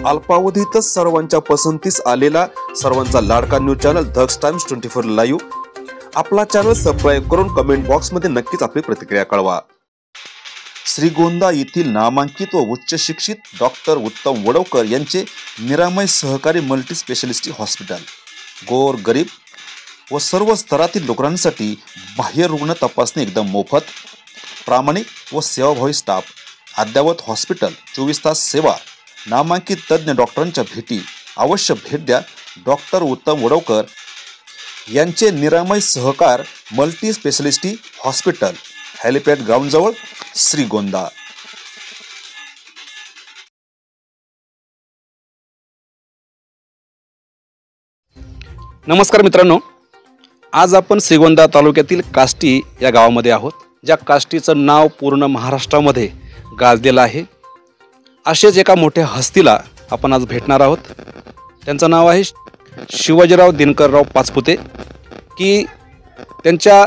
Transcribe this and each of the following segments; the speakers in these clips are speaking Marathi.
अल्पावधीतच सर्वांच्या पसंतीस आलेला सर्वांचा लाडका न्यूज चॅनल धक्स टाइम्स 24 लाईव्ह। आपला चॅनल सबस्क्राइब करून कमेंट बॉक्स मध्ये नक्कीच आपली प्रतिक्रिया कळवा। श्रीगोंदा येथील नामांकित व उच्च शिक्षित डॉक्टर उत्तम वडवकर यांचे निरामय सहकारी मल्टी स्पेशालिटी हॉस्पिटल गोर गरीब व सर्व स्तरातील लोकांसाठी बाह्य रुग्ण तपासणी एकदम मोफत, प्रामाणिक व सेवाभावी स्टाफ, अद्ययावत हॉस्पिटल, 24 तास सेवा, नामांकित तज्ञ डॉक्टरांच्या भेटी। अवश्य भेट द्या डॉक्टर उत्तम वडवकर यांचे निरामय सहकार multi speciality hospital, helipad ground जवळ, श्रीगोंदा। नमस्कार मित्रांनो, आज आपण श्रीगोंदा तालुक्यातील काष्टी या गावामध्ये आहोत, ज्या काष्टीचं नाव पूर्ण महाराष्ट्रामध्ये गाजलेलं आहे। असेच एका मोठ्या हस्तीला आपण आज भेटणार आहोत। त्यांचं नाव आहे शिवाजीराव दिनकरराव पाचपुते, की त्यांच्या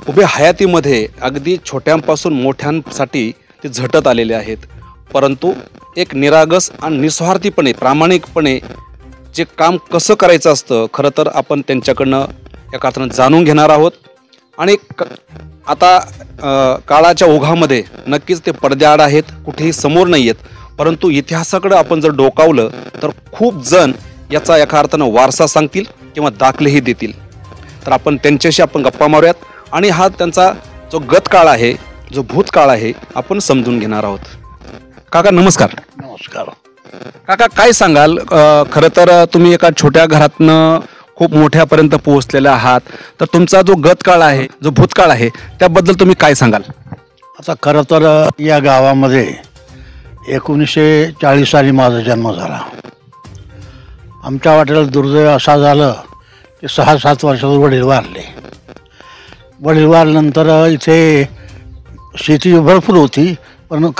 उभ्या हयातीमध्ये अगदी छोट्यांपासून मोठ्यांसाठी ते झटत आलेले आहेत, परंतु एक निरागस आणि निस्वार्थीपणे प्रामाणिकपणे जे काम कसं करायचं असतं खरं तर आपण त्यांच्याकडनं एका अर्थानं जाणून घेणार आहोत। आणि आता काळाच्या ओघामध्ये नक्कीच ते पडद्याआड आहेत, कुठेही समोर नाही आहेत, परंतु इतिहासाकडे आपण जर डोकावलं तर खूप जण याचा एका अर्थानं वारसा सांगतील किंवा दाखलेही देतील। तर आपण त्यांच्याशी आपण गप्पा मारूयात आणि हा त्यांचा जो गतकाळ आहे, जो भूतकाळ आहे, आपण समजून घेणार आहोत। काका नमस्कार। नमस्कार काका, काय सांगाल? खरं तर तुम्ही एका छोट्या घरातनं खूप मोठ्यापर्यंत पोहोचलेले आहात, तर तुमचा जो गतकाळ आहे, जो भूतकाळ आहे, त्याबद्दल तुम्ही काय सांगाल? आता खरं तर या गावामध्ये 1940 साली माझा जन्म झाला। आमच्या वाट्याला दुर्दैव असा झालं की 6-7 वर्षात वडील वारले। वडील वारल्यानंतर इथे शेती भरपूर होती, पण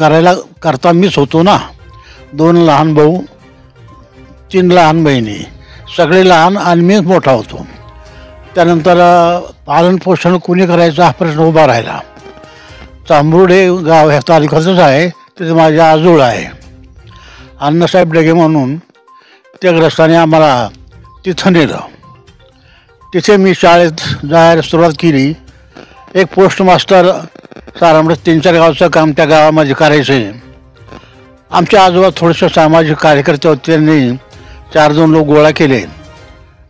करता मीच होतो ना। 2 लहान भाऊ, 3 लहान बहिणी, सगळे लहान आणि मीच मोठा होतो। त्यानंतर पालन पोषण कोणी करायचं हा प्रश्न उभा राहिला। चांबुर्डे गाव ह्या तालुक्यातच आहे, तिथे माझ्या आजोळ आहे, अण्णासाहेब डगे म्हणून। त्या ग्रस्ताने आम्हाला तिथं नेलं। तिथे मी शाळेत जायला सुरुवात केली। एक पोस्ट मास्टर सारामडे 3-4 गावचं काम त्या गावामध्ये करायचं। आमच्या आजोबा थोडेसे सामाजिक कार्यकर्ते होते, त्यांनी 4-2 लोक गोळा केले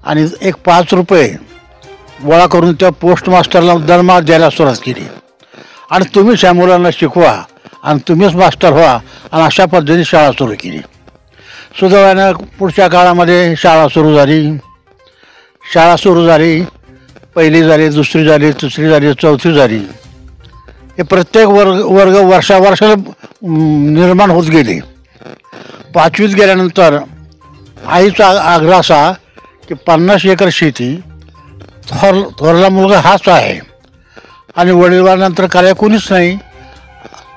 आणि एक 5 रुपये गोळा करून त्या पोस्ट मास्टरला दरमहा द्यायला सुरुवात केली। आणि तुम्हीच या मुलांना शिकवा आणि तुम्हीच मास्टर व्हा, आणि अशा पद्धतीने शाळा सुरू केली। सुदैवानं पुढच्या काळामध्ये शाळा सुरू झाली। पहिली झाली, दुसरी झाली, तिसरी झाली, चौथी झाली। हे प्रत्येक वर्ग वर्षाला निर्माण होत गेले। 5वीत गेल्यानंतर आईचा आग्रह असा की 50 एकर शेती, थोरला मुलगा हाच आहे आणि वडीलवारनंतर करायला कोणीच नाही।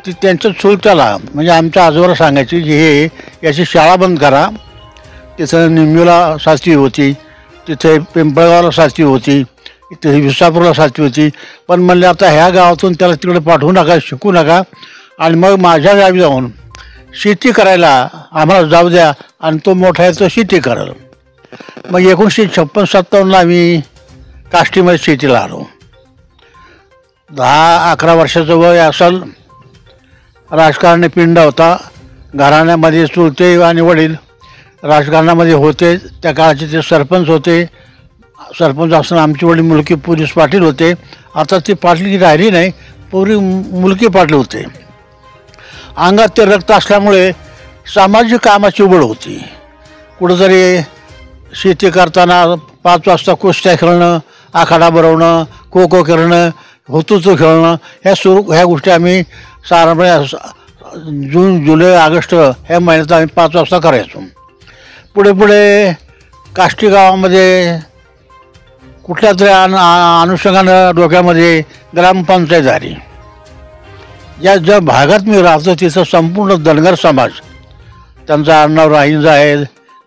ती त्यांचं चुलत्याला म्हणजे आमच्या आजोबाला सांगायची की हे याची शाळा बंद करा। तिथं निंबीला 7वी होती, तिथे पिंपळगावला 7वी होती, इथे विसापूरला 7वी होती, पण म्हणले आता ह्या गावातून त्याला तिकडे पाठवू नका, शिकू नका, आणि मग माझ्या गावी जाऊन शेती करायला आम्हाला जाऊ द्या, आणि तो मोठा आहे तो शेती करेल। मग 1956-57 आम्ही काष्टीमध्ये शेतीला आलो। 10-11 वर्षाचं वय असेल। राजकारणी पिंड होता, घराण्यामध्ये चुलते आणि वडील राजकारणामध्ये होते। त्या काळाचे ते सरपंच होते। सरपंच असताना आमचे वडील मुलकी पोलीस पाटील होते। आता ती पाटली राहिली नाही, पूर्वी मुलकी पाटील होते। अंगात ते रक्त असल्यामुळे सामाजिक कामाची उबळ होती। कुठंतरी शेती करताना 5 वाजता कुस्त्या खेळणं, आखाडा भरवणं, खो खो खेळणं, हुतुतू खेळणं, ह्या गोष्टी आम्ही साधारणपणे जून, जुलै, ऑगस्ट ह्या महिन्यात आम्ही 5 वाजता करायचो। पुढे काष्टी गावामध्ये कुठल्या तरी अनुषंगानं डोक्यामध्ये ग्रामपंचायत झाली। ज्या भागात मी राहतो तिथं संपूर्ण धनगर समाज, त्यांचा आडनाव राहींज आहे,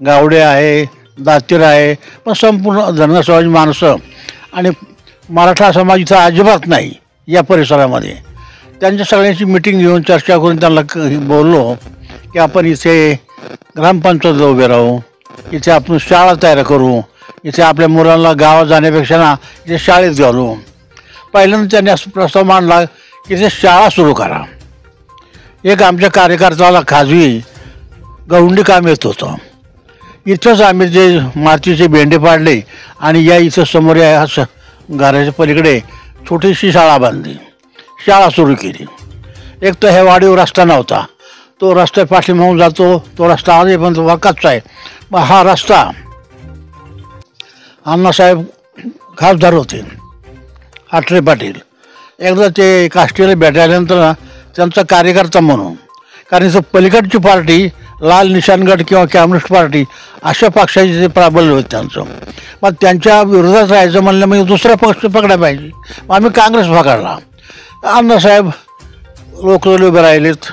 गावडे आहे, दातीर आहे, पण संपूर्ण धनगर समाज माणसं, आणि मराठा समाज इथं अजिबात नाही या परिसरामध्ये। त्यांच्या सगळ्यांची मिटिंग घेऊन चर्चा करून त्यांना बोललो की आपण इथे ग्रामपंचायत उभे राहू, इथे आपण शाळा तयार करू, इथे आपल्या मुलांना गावात जाण्यापेक्षा ना इथे शाळेत घालू. पहिल्यांदा त्यांनी असं प्रस्ताव मांडला की इथे शाळा सुरू करा. एक आमच्या कार्यकर्त्याला खाजगी गवंडी काम येत होतं. इथंच आम्ही जे मातीचे भेंडे पाडले आणि या इथं समोर या घराच्या पलीकडे छोटीशी शाळा बांधली, शाळा सुरू केली. एक तर ह्या वाडीवर रस्ता नव्हता, तो रस्ता पाठीमागून जातो, तो रस्ता आधी पण तो कच्चा आहे. मग हा रस्ता अण्णासाहेब खासदार होते आठरे पाटील, एकदा ते काष्टीला भेटायल्यानंतर ना त्यांचा कार्यकर्ता म्हणून, कारण इथं पलीकडची पार्टी लाल निशाण गट किंवा कम्युनिस्ट पार्टी अशा पक्षाचे ते प्राबल्य होते त्यांचं. मग त्यांच्या विरोधात राहायचं म्हणलं म्हणजे दुसरा पक्ष पकडला पाहिजे. मग आम्ही काँग्रेस पकडला. अण्णासाहेब लोकसभेला उभे राहिलेत.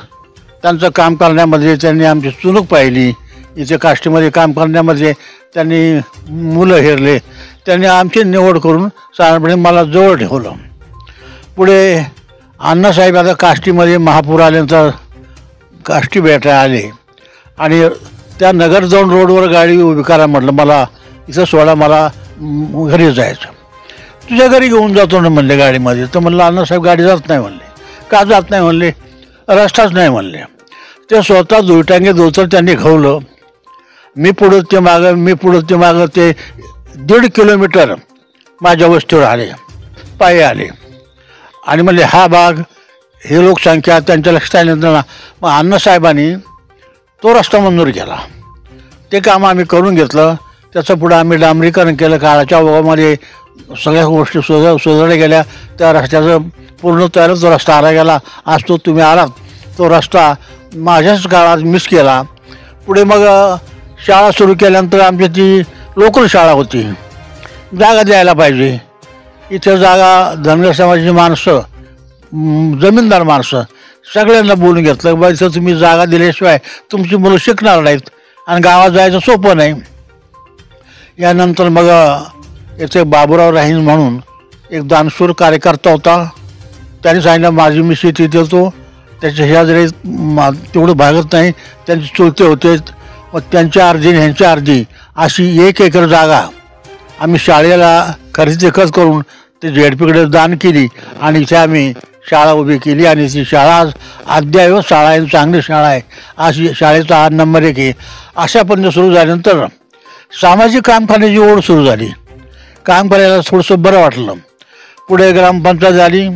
त्यांचं काम करण्यामध्ये त्यांनी आमची चुणूक पाहिली. इथे काष्टीमध्ये काम करण्यामध्ये त्यांनी मुलं हेरले. त्यांनी आमची निवड करून साधारणपणे मला जवळ ठेवलं. पुढे अण्णासाहेब आता काष्टीमध्ये महापूर आल्यानंतर काष्टी भेटायला आले आणि त्या नगर जाऊन रोडवर गाडी उभी करा म्हटलं, मला इथं सोडा, मला घरी जायचं. तुझ्या घरी घेऊन जातो ना म्हणले गाडीमध्ये. तर म्हणलं अण्णासाहेब गाडी जात नाही म्हणले. का जात नाही म्हणले? रस्ताच नाही म्हणले. ते स्वतः दुईटांगे दोतर त्यांनी घावलं. मी पुढं ते मागं ते 1.5 किलोमीटर माझ्या वस्तीवर आले, पायी आले आणि म्हणले हा भाग, हे लोकसंख्या त्यांच्या लक्षात आल्यानंतर मग अण्णासाहेबांनी तो रस्ता मंजूर केला. ते काम आम्ही करून घेतलं. त्याचं पुढं आम्ही डांबरीकरण केलं. काळाच्या ओघामध्ये सगळ्या गोष्टी सुधारल्या गेल्या. त्या रस्त्याचं पूर्ण तयार तो रस्ता आला गेला. आज तो तुम्ही आलात, तो रस्ता माझ्याच काळात मिस केला. पुढे मग शाळा सुरू केल्यानंतर आमची ती लोकल शाळा होती. जागा द्यायला पाहिजे. इथे जागा धनगर समाजाची माणसं, जमीनदार माणसं सगळ्यांना बोलून घेतलं, बा इथं तुम्ही जागा दिल्याशिवाय तुमची मुलं शिकणार नाहीत आणि गावात जायचं सोपं नाही. यानंतर मग इथे बाबूराव राहीन म्हणून एक दानशूर कार्यकर्ता होता. त्यांनी सांगितलं माझी मी शेती देतो, त्याच्या शेजारी तेवढं भागत नाही, त्यांचे चुलते होते. मग त्यांच्या अर्धी आणि ह्यांच्या अर्धी अशी 1 एकर जागा आम्ही शाळेला खरेदी खत करून ते झेडपीकडे दान केली आणि इथे आम्ही शाळा उभी केली. आणि ती शाळा आज अद्ययावत शाळा आहे, चांगली शाळा आहे. अशी शाळेचा 8 नंबर 1 आहे. अशा पद्धतीने सुरू झाल्यानंतर सामाजिक काम करण्याची ओढ सुरू झाली. काम करायला थोडंसं बरं वाटलं. पुढे ग्रामपंचायत झाली.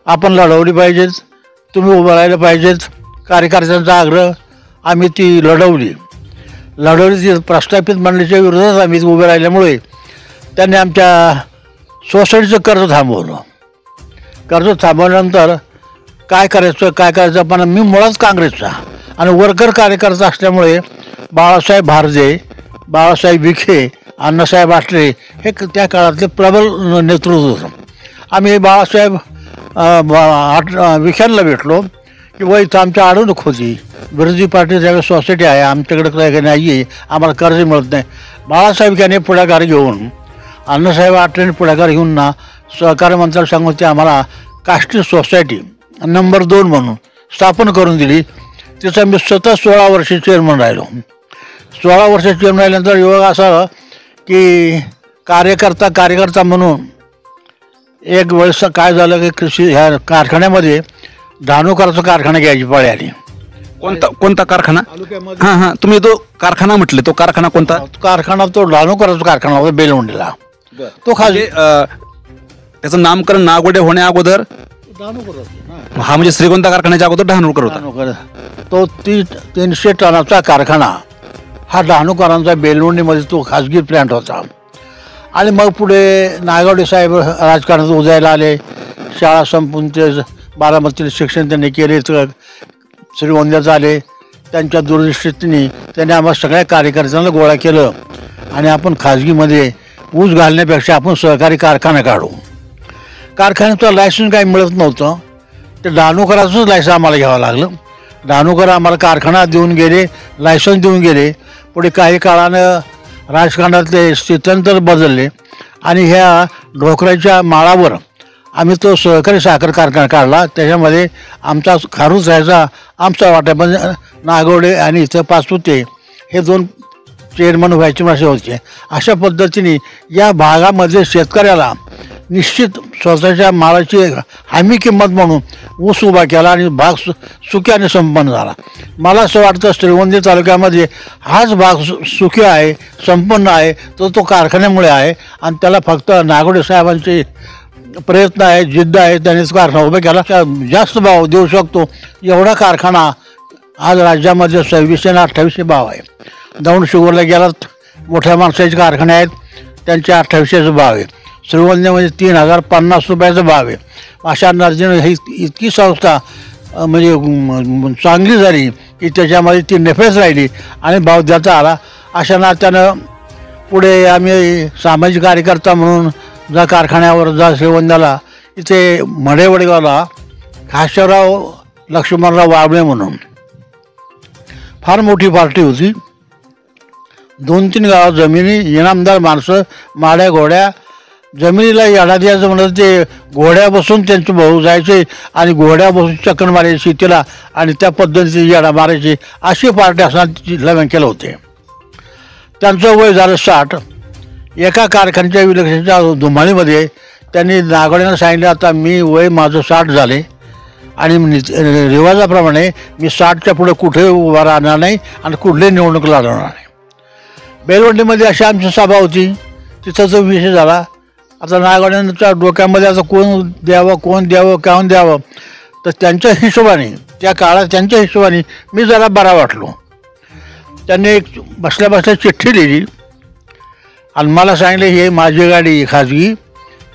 आपण लढवली पाहिजेत, तुम्ही उभं राहिलं पाहिजेत, कार्यकर्त्यांचा आग्रह. आम्ही ती लढवली. ती प्रस्थापित मंडळीच्या विरोधात आम्ही उभे राहिल्यामुळे त्यांनी आमच्या सोसायटीचं कर्ज थांबवलं. कर्ज थांबवल्यानंतर काय करायचं पण मी मुळात काँग्रेसचा आणि वर्कर कार्यकर्ता असल्यामुळे बाळासाहेब भारजे, बाळासाहेब विखे, अण्णासाहेब आठरे हे त्या काळातले प्रबल नेतृत्व होतं. आम्ही बाळासाहेब विखेंना भेटलो की व इथं आमच्या अडवणूक होती. विरोधी पार्टी त्यावेळेस सोसायटी आहे, आमच्याकडे काही नाही आहे, आम्हाला कर्ज मिळत नाही. बाळासाहेब याने पुढाकार घेऊन, अण्णासाहेब आठरेने पुढाकार घेऊन ना सहकार मंत्र्याला सांगून ते आम्हाला काष्टी सोसायटी नंबर 2 म्हणून स्थापन करून दिली. तिचं मी स्वतः 16 वर्ष चेअरमन राहिलो. 16 वर्ष चेअरमन राहिल्यानंतर योग असं की कार्यकर्ता म्हणून एक वेळेस काय झालं की कृषी ह्या कारखान्यामध्ये धानुकाराचा कारखाना घ्यायची पाळी आली. कोणता कारखाना? हां, तुम्ही तो कारखाना म्हटले, तो कारखाना कोणता? कारखाना तो धानुकाराचा कारखाना होता बेलवंडीला. तो खाली त्याचं नामकरण नागोडे होण्या अगोदर हा म्हणजे श्रीगोंदा कारखान्याच्या अगोदर डहाणूकर होता. तो 300 टनाचा कारखाना हा डहाणूकरांचा बेलवंडीमध्ये तो खाजगी प्लॅन्ट होता. आणि मग पुढे नागवडे साहेब राजकारणात उदयाला आले. शाळा संपून ते बारामतीला शिक्षण त्यांनी केले, श्रीगोंद्यात आले. त्यांच्या दूरदृष्टीने त्यांनी आम्हाला सगळ्या कार्यकर्त्यांना गोळा केलं आणि आपण खाजगीमध्ये ऊस घालण्यापेक्षा आपण सहकारी कारखाना काढू. कारखान्याचं लायसन्स काही मिळत नव्हतं, ते डहाणूकराचंच लायसन्स आम्हाला घ्यावं लागलं. डहाणूकर आम्हाला कारखाना देऊन गेले, लायसन्स देऊन गेले. पुढे काही काळानं राजकारणातले स्थित्यंतर बदलले आणि ह्या ढोकराच्या माळावर आम्ही तो सहकारी साखर कारखाना काढला. त्याच्यामध्ये आमचा खारूच राहायचा आमचा वाटा, म्हणजे नागवडे आणि इथं पाचपुते हे 2 चेअरमन व्हायचे मासे होते. अशा पद्धतीने या भागामध्ये शेतकऱ्याला निश्चित स्वतःच्या मालाची हमी किंमत म्हणून ऊस उभा केला आणि भाग सुक्याने संपन्न झाला. मला असं वाटतं श्रीगोंदा तालुक्यामध्ये हाच भाग सुखी आहे, संपन्न आहे, तो कारखान्यामुळे आहे. आणि त्याला फक्त नागोडे साहेबांचे प्रयत्न आहे, जिद्द आहे, त्यांनीच कारखाना उभा केला. जास्त भाव देऊ शकतो एवढा कारखाना आज राज्यामध्ये 2600 आणि 2800 भाव आहे. दौंड शुगरला गेलात, मोठ्या माणसाचे कारखाने आहेत, त्यांचे 2800चे भाव आहे. श्रीगोंद्यामध्ये 3050 रुपयाचा भाव आहे. अशा नर्जीने ही इतकी संस्था म्हणजे चांगली झाली की त्याच्यामध्ये ती नफेच राहिली आणि भाव देता आला. अशा नात्यानं पुढे आम्ही सामाजिक कार्यकर्ता म्हणून जा कारखान्यावर जा श्रीगोंद्याला, इथे मढेवडगावला खासराव लक्ष्मणराव वाबळे म्हणून फार मोठी पार्टी होती. 2-3 गावात जमिनी, इनामदार माणसं, माड्या घोड्या, जमिनीला येडा द्यायचं म्हणत ते घोड्या बसून त्यांचे भाऊ जायचे आणि घोड्या बसून चक्कर मारायचे शेतीला आणि त्या पद्धतीने येडा मारायचे. अशी पार्टी असणार जिल्हा बँकेला होते. त्यांचं वय झालं 60. एका कारखान्याच्या विलक्षणच्या धुमाळीमध्ये त्यांनी नागोड्यांना सांगितलं, आता मी वय माझं 60 झाले आणि रिवाजाप्रमाणे मी 60च्या पुढे कुठे उभा राहणार नाही आणि कुठले निवडणूक लढवणार नाही. बेलवंडीमध्ये अशी आमची सभा होती, तिथं जो विषय झाला. आता नागोड्यांच्या डोक्यामध्ये आता कोण द्यावं काहून द्यावं, तर त्यांच्या हिशोबाने त्या काळात त्यांच्या हिशोबाने मी जरा बरा वाटलो. त्यांनी एक बसल्या चिठ्ठी लिहिली आणि मला सांगितलं, हे माझी गाडी खाजगी,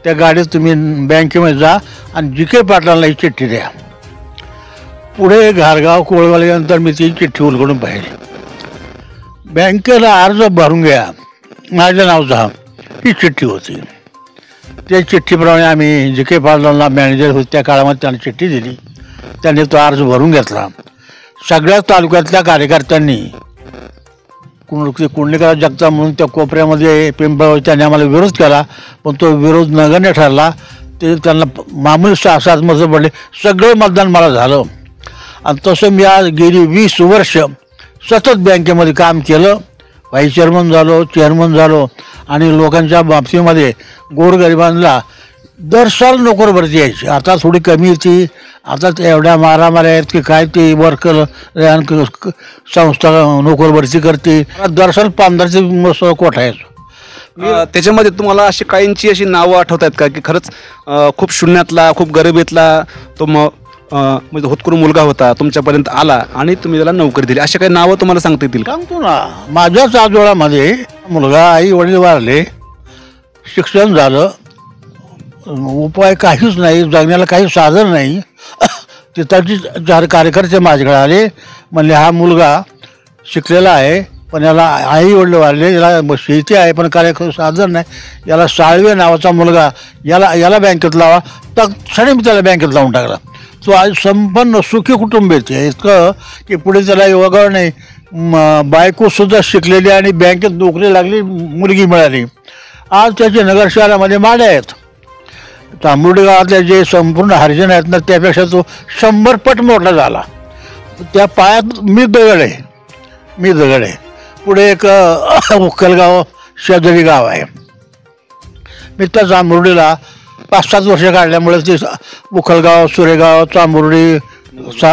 त्या गाडीत तुम्ही बँकेमध्ये जा आणि जी.के. पाटलांना ही चिठ्ठी द्या. पुढे घारगाव कोळवाल्यानंतर मी ती चिठ्ठी उलगडून पाहिली. बँकेला अर्ज भरून घ्या माझ्या नावचा, ही चिठ्ठी होती. त्या चिठ्ठीप्रमाणे आम्ही जी.के. पाटलांना मॅनेजर होते त्या काळामध्ये त्यांना चिठ्ठी दिली. त्यांनी तो अर्ज भरून घेतला. सगळ्या तालुक्यातल्या कार्यकर्त्यांनी कुंडलिकराव जगताप म्हणून त्या कोपऱ्यामध्ये पिंपळ त्यांनी आम्हाला विरोध केला, पण तो विरोध नगण्य ठरला. ते त्यांना मामूली 6-7 मतं पडले. सगळं मतदान मला झालं. आणि तसं मी आज गेली 20 वर्ष सतत बँकेमध्ये काम केलं. व्हाईस चेअरमन झालो, चेअरमन झालो आणि लोकांच्या बाबतीमध्ये गोरगरिबांना दर साल नोकर भरती यायची. आता थोडी कमी येते. आता एवढ्या मारामाऱ्या आहेत की काय, ते वर्कर संस्था नोकर भरती करते. दर साल 1500 कोटा यायचो. त्याच्यामध्ये तुम्हाला अशी काहींची अशी नावं आठवत आहेत का की खरंच खूप शून्यातला, खूप गरिबीतला तो म्हणजे होतकरू मुलगा होता, तुमच्यापर्यंत आला आणि तुम्ही त्याला नोकरी दिली, अशा काही नावं तुम्हाला सांगता येतील? सांगतो ना. माझ्याच आजोळामध्ये मुलगा, आई वडील वारले, शिक्षण झालं, उपाय काहीच नाही, जगण्याला काही साधन नाही. तिथाची 4 कार्यकर्ते माझ्याकडे आले, म्हणले हा मुलगा शिकलेला आहे पण याला आई वडील वारले, याला शेती आहे पण कार्यक्रम साधन नाही, याला साळवे नावाचा मुलगा याला बँकेत लावा. तत्क्षणी मी त्याला बँकेत लावून टाकला. तो आज संपन्न सुखी कुटुंब येते. इतकं की पुढे त्याला योगावर नाही, बायकोसुद्धा शिकलेली आणि बँकेत नोकरी लागली, मुलगी मिळाली. आज त्याचे नगर शहरामध्ये माड्या आहेत. तांबुर्डी गावातले जे संपूर्ण हरिजन आहेत ना, त्यापेक्षा तो 100 पट मोठा झाला. त्या पायात मी दगड आहे. पुढे एक उक्कलगाव शेजारी गाव आहे. मी त्या तांबुर्डीला 5-7 वर्ष काढल्यामुळे ते उखलगाव, सुरेगाव, चांबुर्डी,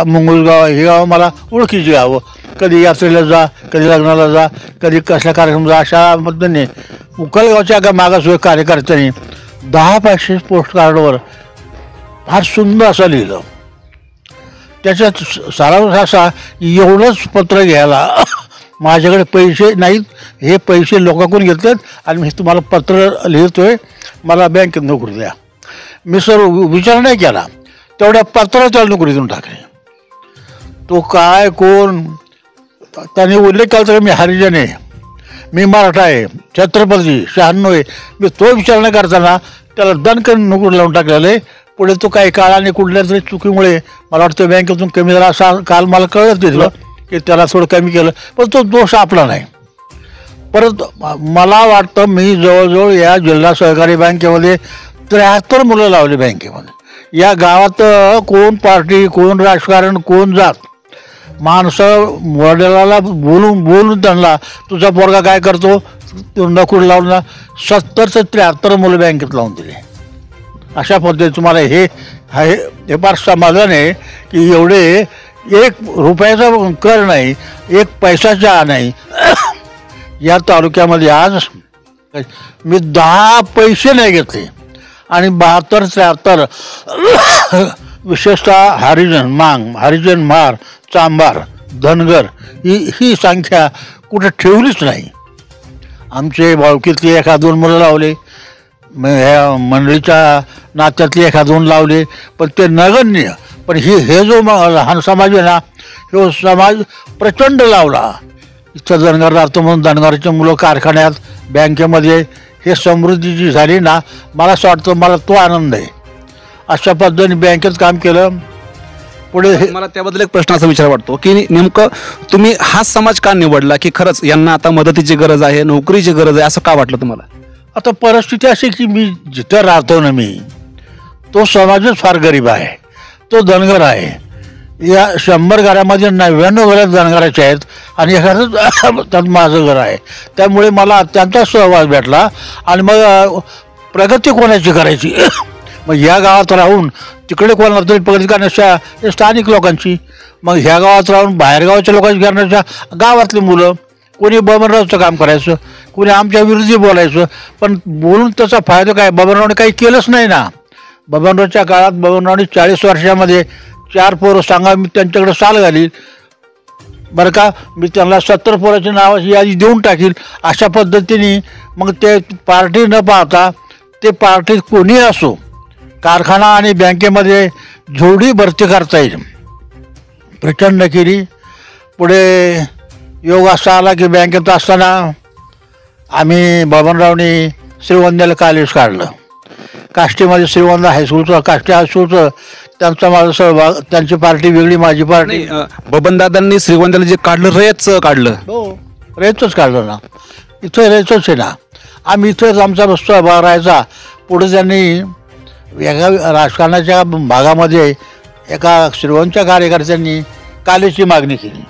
मुंगुळगाव ही गावं मला ओळखीची गावं. कधी यात्रेला जा, कधी लग्नाला जा, कधी कसल्या कार्यक्रम जा. अशा पद्धतीने उखलगावच्या एका मागासवर्गीय कार्यकर्त्यांनी 10 पैसे पोस्ट कार्डवर फार सुंदर असं लिहिलं. त्याच्यात सारांश असा, एवढंच पत्र घ्यायला माझ्याकडे पैसे नाहीत, हे पैसे लोकांकडून घेतलेत आणि मी तुम्हाला पत्र लिहितोय, मला बँकेत नोकरी द्या. मी सर विचार नाही केला, तेवढ्या पत्राच्या नोकरी देऊन टाकली. तो काय कोण, त्याने उल्लेख केला तर मी हरिजन आहे, मी मराठा आहे, छत्रपती 96 आहे. मी तो विचार न करताना त्याला दणकन नोकरी लावून टाकलेलं आहे. पुढे तो काही काळाने कुठल्या तरी चुकीमुळे मला वाटतं बँकेतून कमी झाला असा काल मला कळत दिलं की त्याला थोडं कमी केलं, पण तो दोष आपला नाही. परत मला वाटतं मी जवळजवळ या जिल्हा सहकारी बँकेमध्ये 73 मुलं लावली बँकेमध्ये. या गावात कोण पार्टी, कोण राजकारण, कोण जात, माणसं वडिलाला बोलून त्यांना तुझा पोरगा काय करतो नोकरी लावून 70 ते 73 मुलं बँकेत लावून दिले. अशा पद्धतीने तुम्हाला हे फार समाधान आहे की एवढे 1 रुपयाचा कर नाही, 1 पैसाचा नाही. या तालुक्यामध्ये आज मी 10 पैसे नाही घेतले आणि 72-73 विशेषतः हरिजन, महार, चांभार, धनगर ही संख्या कुठं ठेवलीच नाही. आमचे भावकीतली 1-2 मुलं लावले, ह्या मंडळीच्या नात्यातली 1-2 लावले, पण ते नगण्य. पण हे जो लहान समाज आहे ना, तो समाज प्रचंड लावला. इथं धनगर राहतो म्हणून धनगराचे मुलं कारखान्यात, बँकेमध्ये हे समृद्धी जी झाली ना, मला असं वाटतं मला तो आनंद आहे. अशा पद्धतीने बँकेत काम केलं. पुढे मला त्याबद्दल एक प्रश्न असा विचार वाटतो की नेमकं तुम्ही हा समाज का निवडला, की खरंच यांना आता मदतीची गरज आहे, नोकरीची गरज आहे, असं का वाटलं तुम्हाला? आता परिस्थिती अशी की मी जिथं राहतो ना, मी तो समाजच फार गरीब आहे, तो धनगर आहे. या 100 घरामध्ये 99 घरात धनगराचे आहेत आणि एखादं त्यात माझं घर आहे. त्यामुळे मला त्यांचा सहवास भेटला. आणि मग प्रगती कोणाची करायची, मग ह्या गावात राहून तिकडे कोणाला तरी प्रगती करण्याच्या स्थानिक लोकांची, मग ह्या गावात राहून बाहेरगावच्या लोकांची करण्याच्या गावातली मुलं, कोणी बबनरावचं काम करायचं, कोणी आमच्या विरोधी बोलायचं. पण बोलून त्याचा फायदा काय? बबनरावने काही केलंच नाही ना. बबनरावच्या काळात बबनरावने 40 वर्षामध्ये 4 पोरं सांगा, मी त्यांच्याकडे साल घालील बरं का, मी त्यांना 70 पोराची नावाची यादी देऊन टाकील. अशा पद्धतीने मग ते पार्टी न पाहता ते पार्टीत कोणी असो, कारखाना आणि बँकेमध्ये जेवढी भरती करता येईल प्रचंड केली. पुढे योग असा आला की बँकेत असताना आम्ही बबनरावने श्रीगोंद्याला कॉलेज काढलं. काष्टीमध्ये श्रीगोंदा हायस्कूलचं, काष्टी हायस्कूलचं त्यांचा माझा सहभाग. त्यांची पार्टी वेगळी, माझी पार्टी. बबनदादांनी श्रीगोंद्याला जे काढलं रयतचं काढलं. हो, रयतच काढलं ना, इथं रयतच आहे ना. आम्ही इथंच आमचा सहभाग राहायचा. पुढे त्यांनी वेगळ्या राजकारणाच्या भागामध्ये एका श्रीगोंद्याच्या कार्यकर्त्यांनी कॉलेजची मागणी केली.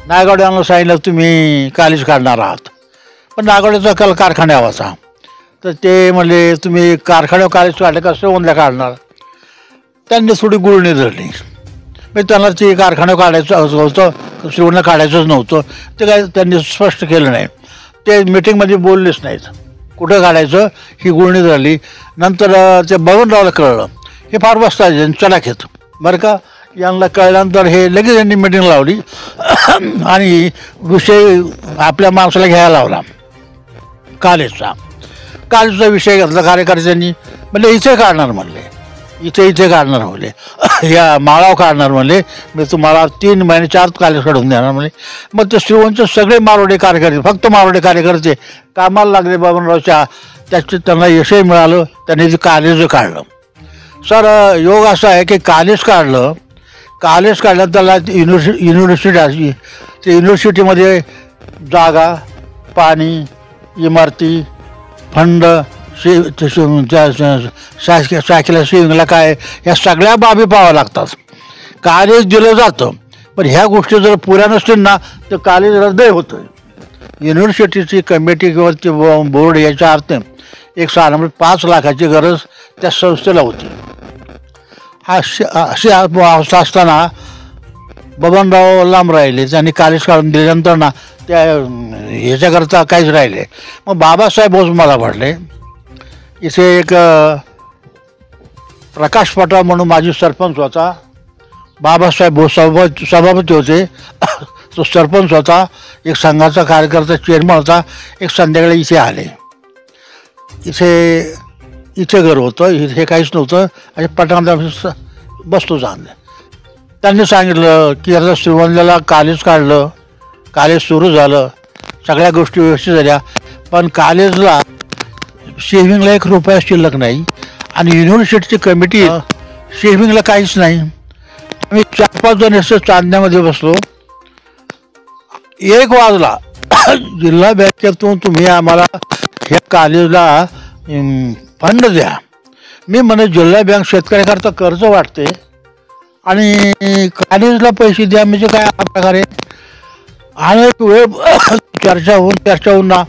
नायगावड्यांना सांगितलं तुम्ही कॉलेज काढणार आहात, पण नायगावड्याचा कारखाना हवाचा. तर ते म्हणले तुम्ही कारखान्यावर कॉलेज काढले का श्रीगोंद्याला काढणार. त्यांनी थोडी गुळणी धरली. म्हणजे त्यांना ते कारखान्यावर काढायचं होतं, श्रीगोंद्याला काढायचंच नव्हतं. ते काय त्यांनी स्पष्ट केलं नाही. ते मिटिंगमध्ये बोललेच नाहीत कुठं काढायचं, ही गुळणी धरली. नंतर ते बबनरावला कळलं. हे फार बसतात चलाखेत बरं का. यांना कळल्यानंतर हे लगेच यांनी मिटिंग लावली आणि विषय आपल्या माणसाला घ्यायला लावला कॉलेजचा विषय घेतला कार्यकर्त्यांनी. म्हणले इथे काढणार म्हणले, इथे काढणार म्हणले, या माळाव काढणार म्हणले, मी तुम्हाला 3 महिने 4 कॉलेज काढून देणार म्हणले. मग ते श्रीगोंद्याचे सगळे मारवाडी कार्यकर्ते, फक्त मारवाडी कार्यकर्ते कामाला लागले बबनरावच्या. त्याचे त्यांना यशही मिळालं. त्यांनी ते कॉलेज काढलं. सर योग असा आहे की कॉलेज काढलं त्याला युनिव्हर्सिटी अशी, ते युनिव्हर्सिटीमध्ये जागा, पाणी, इमारती, फंड, शाखेला शिवला काय, या सगळ्या बाबी पाहाव्या लागतात. कॉलेज दिलं जातं, पण ह्या गोष्टी जर पुऱ्या नसतील ना तर कॉलेज रद्द होतं. युनिव्हर्सिटीची कमिटी किंवा ते बोर्ड याच्या अर्थ एक साधारण 5 लाखाची गरज त्या संस्थेला होती. अशी अवस्था असताना बबनराव लांब राहिले. त्यांनी कॉलेज काढून दिल्यानंतर ना त्या ह्याच्याकरता काहीच राहिले. मग बाबासाहेब बोस मला पडले. इथे एक प्रकाश पटवा म्हणून माजी सरपंच होता. बाबासाहेब बोस सभापती होते. तो सरपंच होता. एक संघाचा कार्यकर्ता चेअरमन होता. एक संध्याकाळी इथे आले. इथे घर होतं, इथे काहीच नव्हतं आणि पटणात बसतो चांगलं. त्यांनी सांगितलं की आता श्रीगोंद्याला कॉलेज काढलं, कॉलेज सुरू झालं, सगळ्या गोष्टी व्यवस्थित झाल्या, पण कॉलेजला शेव्हिंगला 1 रुपया शिल्लक नाही आणि युनिव्हर्सिटीची कमिटी शेव्हिंगला काहीच नाही. आम्ही 4-5 जण असं चांदण्यामध्ये बसलो. 1 वाजला. जिल्हा बँकेतून तुम्ही आम्हाला ह्या कॉलेजला फंड द्या. मी म्हणे जिल्हा बँक शेतकऱ्याकरता कर्ज वाटते आणि कॉलेजला पैसे द्या म्हणजे काय प्रकारे अनेक वेळ चर्चा होऊन ना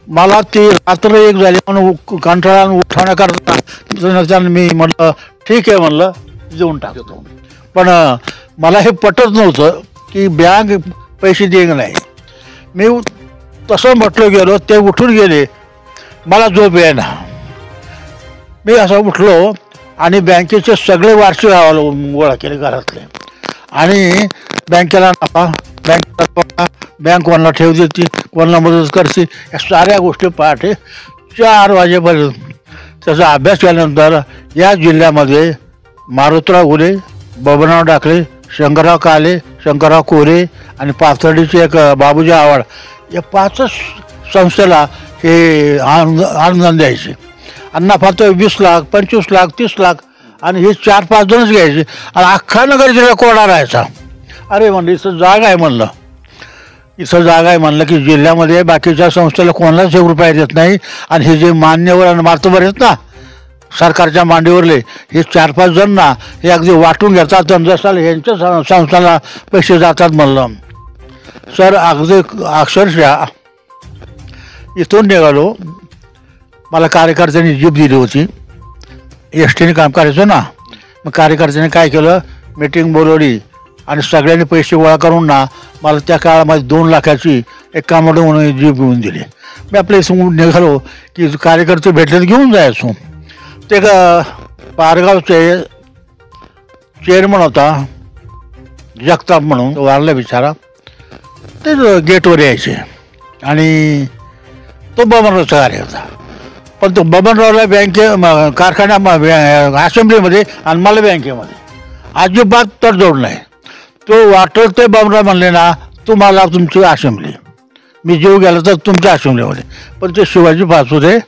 मला ती रात्र एक झाली म्हणून कंटाळा उठवण्याकरता मी म्हटलं ठीक आहे म्हणलं देऊन टाकतो. पण मला हे पटत नव्हतं की बँक पैसे देईन नाही. मी तसं म्हटलं गेलो ते उठून गेले मला झोप येईना. मी असं उठलो आणि बँकेचे सगळे वार्षिक अहवाल गोळा केले घरातले आणि बँकेला नफा बँक कोणाला ठेव देते कोणाला मदत करते या साऱ्या गोष्टी पहाटे 4 वाजेपर्यंत त्याचा अभ्यास केल्यानंतर या जिल्ह्यामध्ये मारुतराव घुले, बबनराव डाकळे, शंकरराव काले, शंकरराव कोरे आणि पाथर्डीचे एक बाबूजी आव्हाड या 5 संस्थेला हे अनुदान द्यायचे. आणि नफा तो 20 लाख 25 लाख 30 लाख आणि हे 4-5 जणच घ्यायचे आणि अख्खा नगर जिल्हा कोरडा राहायचा. अरे म्हणलं इथं जागा आहे म्हणलं की जिल्ह्यामध्ये बाकीच्या संस्थेला कोणालाच 1 रुपया देत नाही. आणि हे जे मान्यवर आणि मातबर आहेत ना सरकारच्या मांडीवरले हे 4-5 जण ना हे अगदी वाटून घेतात आणि जसं ह्यांच्या संस्थाला पैसे जातात म्हणलं. सर अगदी अक्षरशः इथून निघालो. मला कार्यकर्त्यांनी जीप दिली होती. एस टीने काम करायचं ना. मग कार्यकर्त्यांनी काय केलं मीटिंग बोलवली आणि सगळ्यांनी पैसे गोळा करून ना मला त्या काळामध्ये 2 लाखाची एक कामोडो म्हणून जीप घेऊन दिली. मी आपल्या इथून निघालो की कार्यकर्ते भेटले तर घेऊन जायचो. ते पारगावचे चेअरमन होता जगताप म्हणून वारला बिचारा. ते गेटवर यायचे आणि तो बबनरावचा कार्य होता. पण तो बबनरावला कारखान्या असेंब्लीमध्ये आणि मला बँकेमध्ये अजिबात तडजोड नाही. तो वाटत ते बबनराव म्हणले ना तुम्हाला तुमची असेंब्ली मी जीव गेला तर तुमच्या असेंब्लीमध्ये पण ते शिवाजी पाचोरे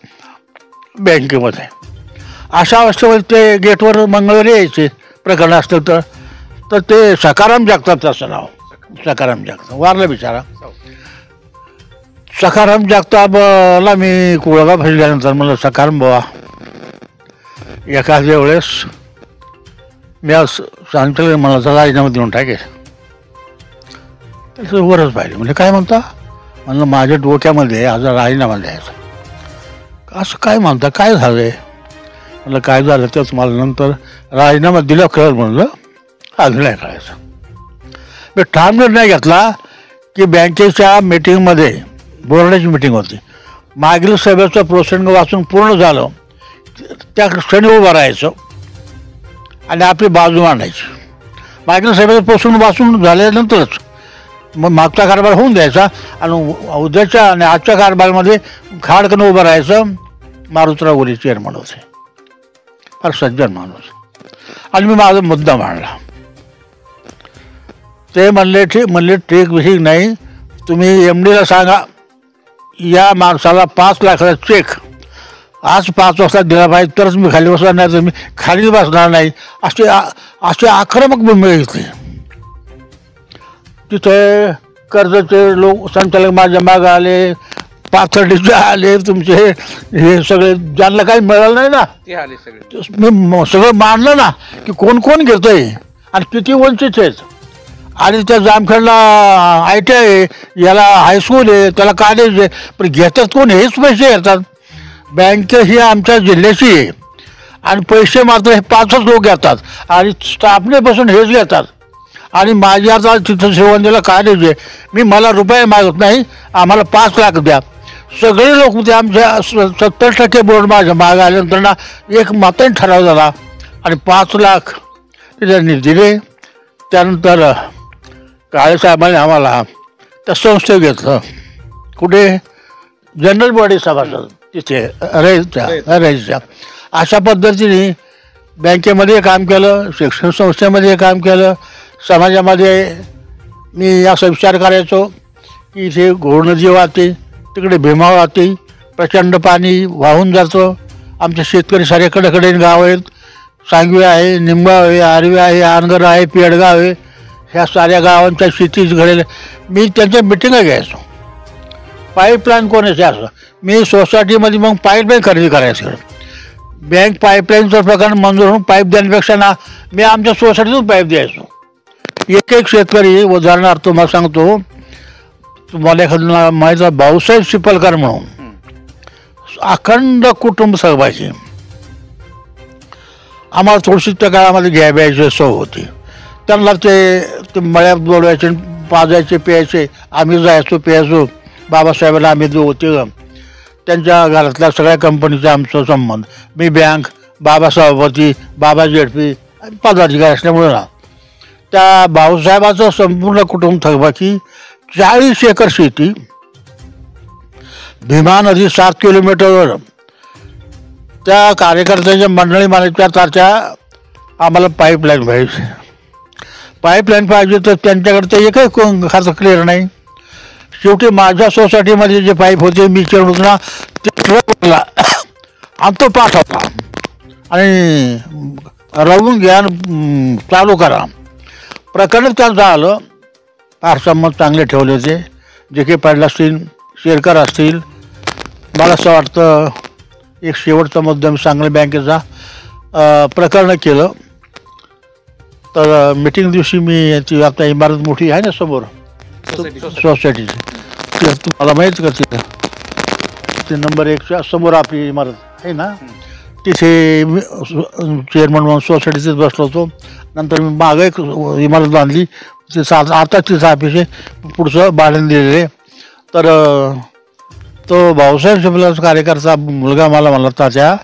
बँकेमध्ये. अशा अवस्थेमध्ये ते गेटवर मंगळवारी यायचे प्रकरण असतं तर ते सखाराम जगताप त्याचं नाव सखाराम जगताप वारला बिचारा. सखाराम जगतापला मी कोळगा फसल्यानंतर म्हणलं सखाराम बाबा एखाद्या वेळेस मी आज सांगितलं मला तर राजीनामा देऊन टाकेल. त्याचं वरच पाहिजे म्हणजे काय म्हणता म्हणलं माझ्या डोक्यामध्ये आज राजीनामा द्यायचा. असं काय म्हणता काय झालं आहे म्हणलं काय झालं तर तुम्हाला नंतर राजीनामा दिला कळलं म्हणलं अजून नाही कळायचं. मी ठाम निर्णय घेतला की बँकेच्या मीटिंगमध्ये बोर्डाची मीटिंग होती. मागील सभेचा प्रसंग वाचून पूर्ण झालं त्या क्षणी उभं राहायचं आणि आपली बाजू मांडायची. मागील सभेचा प्रसंग वाचून झाल्यानंतरच मग मागचा कारभार होऊन द्यायचा आणि उद्याच्या आणि आजच्या कारभारामध्ये खाडकन उभं राहायचं. मारुतराव घुले चेअरमन होते फार सज्जन माणूस आणि मी माझा मुद्दा मांडला. ते म्हणले ठीक विषय नाही तुम्ही MDला सांगा या माणसाला 5 लाखाचा चेक आज 5 वाजता दिला पाहिजे तरच मी खाली बसणार नाही तर मी खाली बसणार नाही असे आक्रमक भूमिका घेतली. तिथे कर्जचे लोक संचालक माझ्या मागं आले पाथर्डीचे आले तुमचे हे सगळे ज्यांना काही मिळालं नाही ना ते आले सगळे. मी सगळं मांडलं ना की कोण कोण घेतोय आणि किती वंचित आहेत. आणि त्या जामखेडला ITI आहे याला हायस्कूल आहे त्याला कॉलेज आहे पण घेतात कोण हेच पैसे घेतात. बँक ही आमच्या जिल्ह्याची आहे आणि पैसे मात्र हे 5च लोक घेतात आणि स्थापनेपासून हेच घेतात. आणि माझ्या आता तिथं शिवंदीला कॉलेज आहे मी मला रुपये मागत नाही आम्हाला 5 लाख द्या. सगळे लोक ते आमच्या 70% बोर्ड माझ्या मागं आल्यानंतर ना एक मताने ठराव झाला आणि 5 लाख त्यांनी दिले. त्यानंतर काळेसाहेबांनी आम्हाला त्या संस्थेत घेतलं कुठे जनरल बॉडी सभासद तिथे रईसच्या. अशा पद्धतीने बँकेमध्ये काम केलं शिक्षण संस्थेमध्ये काम केलं. समाजामध्ये मी असा विचार करायचो की इथे घोड नदी वाहते तिकडे भीमा वाहते प्रचंड पाणी वाहून जातं. आमचे शेतकरी सारे कडेकडेने गाव आहेत. सांगवी आहे निमगाव आहे आर्वी आहे आनगर आहे पेडगाव आहे ह्या साऱ्या गावांच्या शेतीच घडेल. मी त्यांच्या मिटिंगा घ्यायचो. पाईपलाईन कोणाचे असं मी सोसायटीमध्ये मग पाईपलाईन खरेदी करायचं. बँक पाईपलाईनचं प्रकरण मंजूर होऊन पाईप देण्यापेक्षा ना मी आमच्या सोसायटीतून पाईप द्यायचो. एक एक शेतकरी, उदाहरणार्थ तुम्हाला सांगतो, तुम्हाला एखादा माहिती भाऊसाहेब चिपलकर म्हणून अखंड कुटुंब सहभागी, आम्हाला थोडीशी त्या काळामध्ये घ्यायची सवय होती. त्यांना ते मळ्यात बोलवायचे, पाजायचे, प्यायचे, आम्ही जायचो प्यायचो. बाबासाहेबांना आम्ही जो होते त्यांच्या घरातल्या सगळ्या कंपनीचा आमचा संबंध. मी बँक, बाबा सभापती, बाबा जेडपी पदाधिकारी असल्यामुळे ना त्या भाऊसाहेबाचं संपूर्ण कुटुंब थकबाकी 40 एकर शेती, भीमा नदी 7 किलोमीटरवर. त्या कार्यकर्त्याच्या मंडळी मानायच्या तारच्या आम्हाला पाईपलाईन पाहिजे. पाईपलाईन पाहिजे तर त्यांच्याकडे तर एकही खातं क्लिअर नाही. शेवटी माझ्या सोसायटीमध्ये जे पाईप होते मी होतो ना ते ट्रकला आणि तो पाठवला आणि रवून घ्या चालू करा. प्रकरण त्यांचं आलं. फार संमत चांगले ठेवले होते. जे काही पाडलं असतील, शेरकर असतील. मला असं वाटतं एक शेवटचा मुद्दा मी सांगली बँकेचा प्रकरण केलं. तर मीटिंग दिवशी मी ती आता इमारत मोठी आहे ना समोर सोसायटीची, तुम्हाला माहिती का तिथं ते नंबर 1च्या समोर आपली इमारत आहे ना, तिथे चेअरमन म्हणून सोसायटीतच बसलो होतो. नंतर मी मागं एक इमारत बांधली, तिथं आता तिथं ऑफिस आहे, पुढचं भाड्याने दिलेले. तर तो भाऊसाहेब चिपलकरचा कार्यकर्ता मुलगा मला म्हणला तात्या,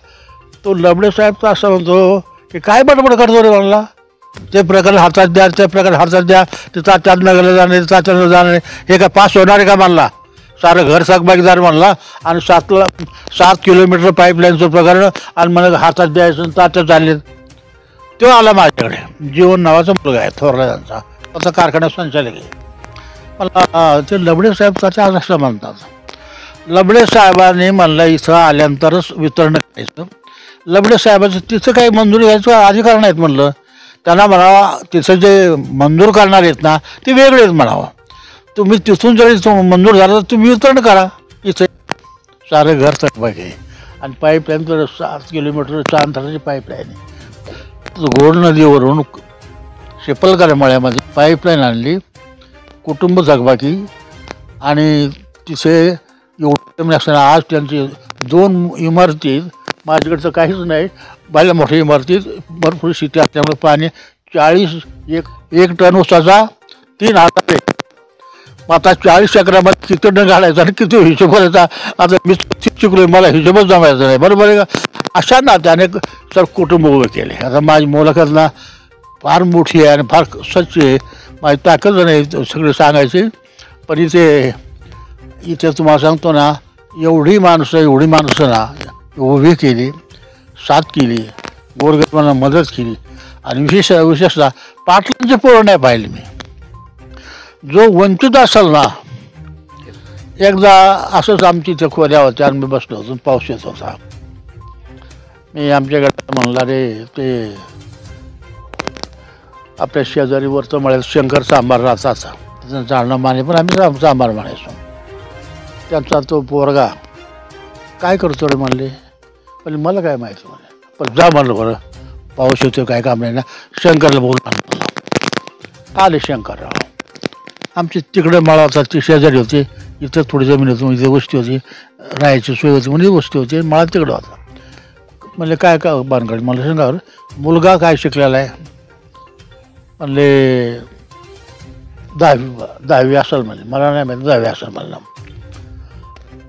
तो लबडे साहेब तर असं म्हणतो की काय बडबड करतो रे म्हणला, ते प्रकरण हातात द्या, ते प्रकरण हातात द्या, ते तात्यात नगरला जाणे, तात्यानं जाणे, हे काय पास होणार आहे का म्हणला. सारं घर सागबागीदार म्हणला आणि 7 किलोमीटर पाईपलाईनचं प्रकरण आणि मला हातात द्यायचं तात्यात चालले. तो आला माझ्याकडे. जीवन नावाचा मुलगा आहे थोरला त्यांचा, आता कारखान्यात संचालक आहे. मला ते लबडे साहेब तात्या आज असं म्हणतात. लबडे साहेबांनी म्हणलं इथं आल्यानंतरच वितरण करायचं. लबडे साहेबाचं तिथं काही मंजुरी घ्यायचं अधिकार नाहीत म्हणलं. त्यांना म्हणावा तिथं जे मंजूर करणार आहेत ना ते वेगळेच म्हणावं. तुम्ही तिथून जरी मंजूर झालं तर तुम्ही वितरण करा. इथे सारं घर थकबाकी आहे आणि पाईपलाईन तर 7 किलोमीटरच्या अंतराची पाईपलाईन आहे. घोड नदीवरून चिपलकर मळ्यामध्ये पाईपलाईन आणली, कुटुंब थकबाकी आणि तिथे एवढं असताना आज त्यांची 2 इमारती, माझ्याकडचं काहीच नाही, बायला मोठ्या इमारतीत भरपूर शेती असल्यामुळे पाणी 40 टन ऊसाचा 3,000 आहे. आता 40 एकरामध्ये किती टन घालायचा आणि किती हिशोब करायचा. आता मी शिकलो, मला हिशोबच जमायचा नाही. बरोबर आहे का. अशा ना त्याने सर कुटुंब उभे केले. आता माझी मुलाखत ना फार मोठी आहे आणि फार स्वच्छ आहे. माझी ताकद नाही सगळे सांगायची. पण इथे तुम्हाला सांगतो ना, एवढी माणसं ना उभी केली, साथ केली, गोरगरिबांना मदत केली. आणि विशेषतः पाटलांचे पोरं नाही पाहिले मी. जो वंचित असेल ना, एकदा असंच आमची इथे खोऱ्या होत्या आणि मी बसलो होतो, पाऊस येत होता. मी आमच्याकडे म्हणला रे ते आपल्या शेजारीवरचं मळ्यात शंकर सांबार राहतात, त्याचं जाणं माने पण आम्ही सांबार म्हणायचो. त्यांचा तो पोरगा काय करतो रे म्हणले. पण मला काय माहिती म्हणे. पण जा म्हणलं बरं पाऊस येतो काय काम नाही ना, शंकरला बोलून आले. शंकरराव आमची तिकडे माळा होता, ती शेजारी होती. इथं थोडी जमीन होती, इथे वस्ती होती, राहायची सोय होती म्हणजे वस्ती होती. माळा तिकडं होता. म्हणले काय काय बांधकाड. मला सांगा मुलगा काय शिकलेला आहे. म्हणले 10वी असेल म्हणजे. मला नाही माहिती 10वी असेल म्हणलं.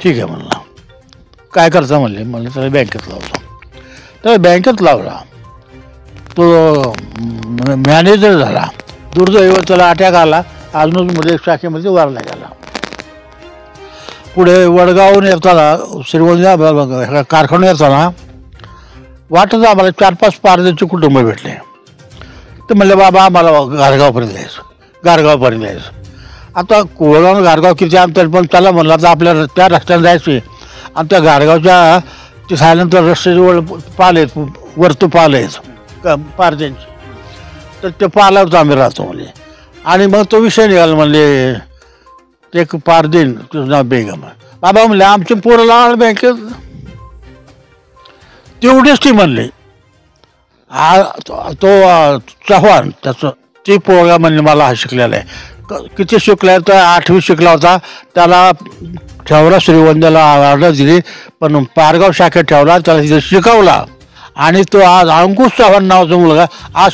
ठीक आहे म्हणलं. काय करता म्हणले. म्हणलं त्याला बँकेत लावतो. त्याला बँकेत लावला. तो मॅनेजर झाला. दुर्दैव त्याला अटॅक आला. अजूनमध्ये शाखेमध्ये वारला गेला. पुढे वडगावून येताना श्रीगोंदा कारखान्यात येताना वाटत आम्हाला 4-5 पारदेचे कुटुंब भेटले. ते म्हणले बाबा आम्हाला गारगावपर्यंत यायचं. आता कोळगाव गारगाव किती अंतर, पण त्याला म्हणलं तर आपल्याला त्या रस्त्याने जायचे. आणि त्या गारगावच्या ते झाल्यानंतर रस्त्याजवळ पाल आहेत, वरतू पाल आहेत पारद्यांची. तर ते पालावरच आम्ही राहतो म्हणले. आणि मग तो विषय निघाला. म्हणले ते एक पारदेन तुझं नाव बेगम. बाबा म्हणले आमचे पोरं लावणार बँकेत. तेवढेच ती म्हणले. तो चव्हाण त्याचं ती पोरगा म्हणले मला हा शिकलेला आहे. किती शिकला तर 8वी शिकला होता. त्याला ठेवला श्रीगोंद्याला ऑर्डर दिली, पण पारगाव शाखेत ठेवला, त्याला तिथे शिकवला. आणि तो आज अंकुश चव्हाण नावाचा मुलगा आज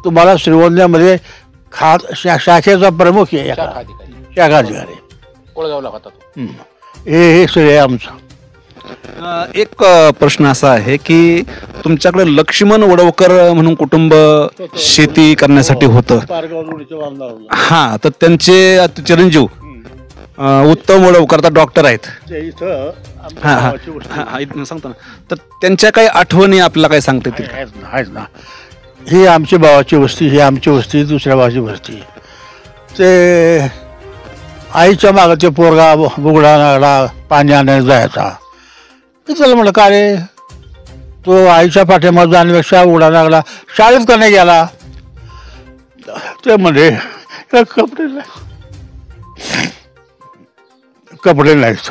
तुम्हाला श्रीगोंद्यामध्ये शाखेचा प्रमुख आहे, शाखाधिकारी. कोळगावला होता तो. हे श्रेय आमचं. एक प्रश्न असा आहे की तुमच्याकडे लक्ष्मण वडवकर म्हणून कुटुंब शेती करण्यासाठी होतं. हां, तर त्यांचे चिरंजीव उत्तम वडवकर आता डॉक्टर आहेत. हां सांगतो ना. तर त्यांच्या काही आठवणी आपल्याला काय सांगता येतील? आहेत ना. ही आमची भावाची वस्ती, ही आमची वस्ती, दुसऱ्या भावाची वस्ती. ते आईच्या मागं ते पोरगा बुगडा नागडा पाणी आणायला जायचा. त्याला म्हटलं का रे तो आईच्या पाठीमागे जाण्यापेक्षा उघडा लागला शाळेत का नाही गेला. ते म्हणजे कपडे नाहीत.